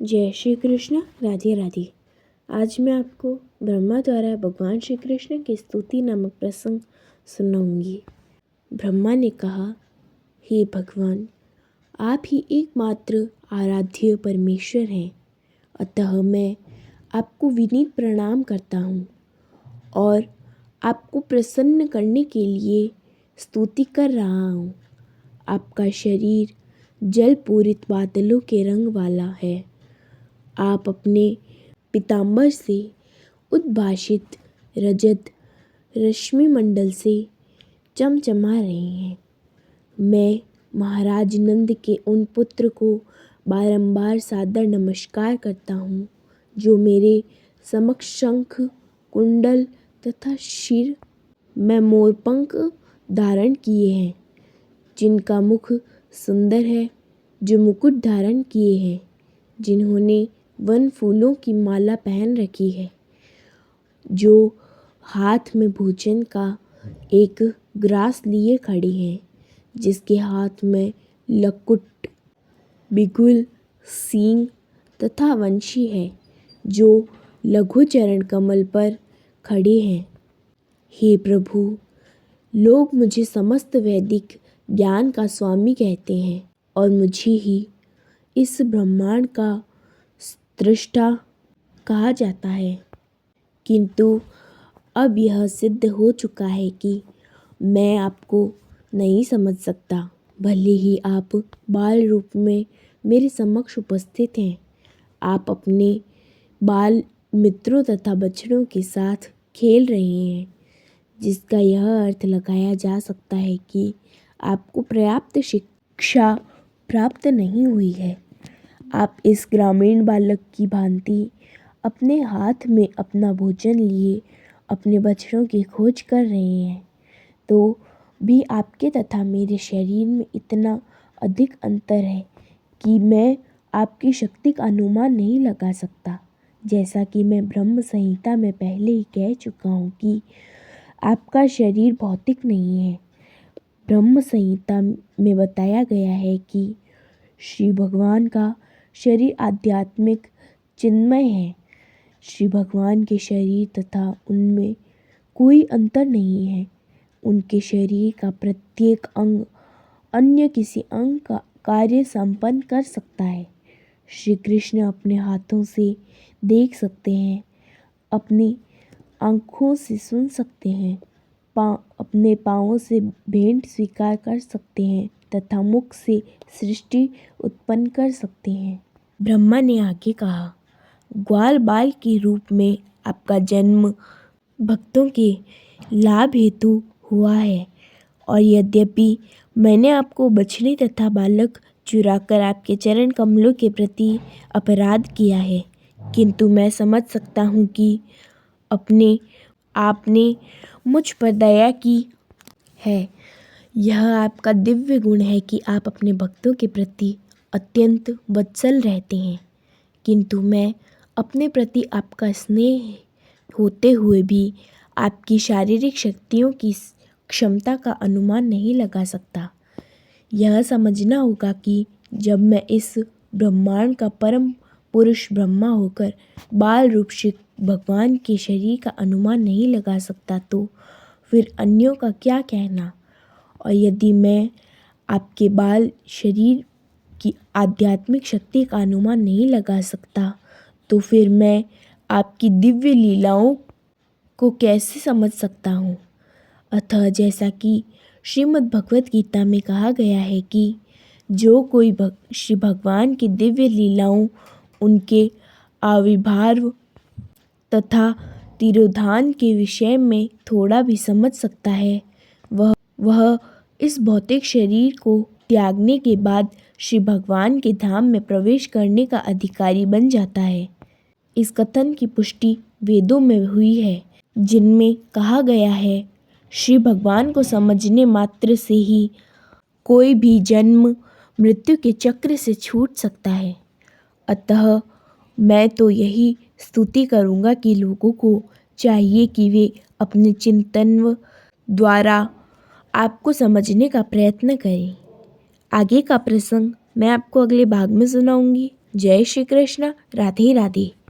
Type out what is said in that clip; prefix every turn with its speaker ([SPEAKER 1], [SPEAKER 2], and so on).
[SPEAKER 1] जय श्री कृष्ण। राधे राधे। आज मैं आपको ब्रह्मा द्वारा भगवान श्री कृष्ण की स्तुति नामक प्रसंग सुनाऊंगी। ब्रह्मा ने कहा, हे भगवान, आप ही एकमात्र आराध्य परमेश्वर हैं, अतः मैं आपको विनीत प्रणाम करता हूँ और आपको प्रसन्न करने के लिए स्तुति कर रहा हूँ। आपका शरीर जल पूरित बादलों के रंग वाला है। आप अपने पीताम्बर से उद्भासित रजत रश्मि मंडल से चमचमा रहे हैं। मैं महाराज नंद के उन पुत्र को बारंबार सादर नमस्कार करता हूँ जो मेरे समक्ष शंख, कुंडल तथा सिर में मोरपंख धारण किए हैं, जिनका मुख सुंदर है, जो मुकुट धारण किए हैं, जिन्होंने वन फूलों की माला पहन रखी है, जो हाथ में भोजन का एक ग्रास लिए खड़े हैं, जिसके हाथ में लकुट, बिगुल, सींग तथा वंशी है, जो लघु चरण कमल पर खड़े हैं। हे प्रभु, लोग मुझे समस्त वैदिक ज्ञान का स्वामी कहते हैं और मुझे ही इस ब्रह्मांड का दृष्टा कहा जाता है, किंतु अब यह सिद्ध हो चुका है कि मैं आपको नहीं समझ सकता, भले ही आप बाल रूप में मेरे समक्ष उपस्थित हैं। आप अपने बाल मित्रों तथा बछड़ों के साथ खेल रहे हैं, जिसका यह अर्थ लगाया जा सकता है कि आपको पर्याप्त शिक्षा प्राप्त नहीं हुई है। आप इस ग्रामीण बालक की भांति अपने हाथ में अपना भोजन लिए अपने बछड़ों की खोज कर रहे हैं, तो भी आपके तथा मेरे शरीर में इतना अधिक अंतर है कि मैं आपकी शक्ति का अनुमान नहीं लगा सकता। जैसा कि मैं ब्रह्म संहिता में पहले ही कह चुका हूँ कि आपका शरीर भौतिक नहीं है। ब्रह्म संहिता में बताया गया है कि श्री भगवान का शरीर आध्यात्मिक चिन्मय है। श्री भगवान के शरीर तथा उनमें कोई अंतर नहीं है। उनके शरीर का प्रत्येक अंग अन्य किसी अंग का कार्य संपन्न कर सकता है। श्री कृष्ण अपने हाथों से देख सकते हैं, अपनी आँखों से सुन सकते हैं, अपने पाँवों से भेंट स्वीकार कर सकते हैं तथा मुख से सृष्टि उत्पन्न कर सकते हैं। ब्रह्मा ने आगे कहा, ग्वाल बाल के रूप में आपका जन्म भक्तों के लाभ हेतु हुआ है, और यद्यपि मैंने आपको बछड़ी तथा बालक चुराकर आपके चरण कमलों के प्रति अपराध किया है, किंतु मैं समझ सकता हूँ कि आपने मुझ पर दया की है। यह आपका दिव्य गुण है कि आप अपने भक्तों के प्रति अत्यंत वत्सल रहते हैं, किंतु मैं अपने प्रति आपका स्नेह होते हुए भी आपकी शारीरिक शक्तियों की क्षमता का अनुमान नहीं लगा सकता। यह समझना होगा कि जब मैं इस ब्रह्मांड का परम पुरुष ब्रह्मा होकर बाल रूप श्री भगवान के शरीर का अनुमान नहीं लगा सकता, तो फिर अन्यों का क्या कहना। और यदि मैं आपके बाल शरीर की आध्यात्मिक शक्ति का अनुमान नहीं लगा सकता, तो फिर मैं आपकी दिव्य लीलाओं को कैसे समझ सकता हूँ। अतः जैसा कि श्रीमद् भगवत गीता में कहा गया है कि जो कोई श्री भगवान की दिव्य लीलाओं, उनके आविर्भाव तथा तिरोधान के विषय में थोड़ा भी समझ सकता है, वह इस भौतिक शरीर को त्यागने के बाद श्री भगवान के धाम में प्रवेश करने का अधिकारी बन जाता है। इस कथन की पुष्टि वेदों में हुई है, जिनमें कहा गया है, श्री भगवान को समझने मात्र से ही कोई भी जन्म मृत्यु के चक्र से छूट सकता है। अतः मैं तो यही स्तुति करूँगा कि लोगों को चाहिए कि वे अपने चिंतन द्वारा आपको समझने का प्रयत्न करें। आगे का प्रसंग मैं आपको अगले भाग में सुनाऊंगी। जय श्री कृष्ण। राधे राधे।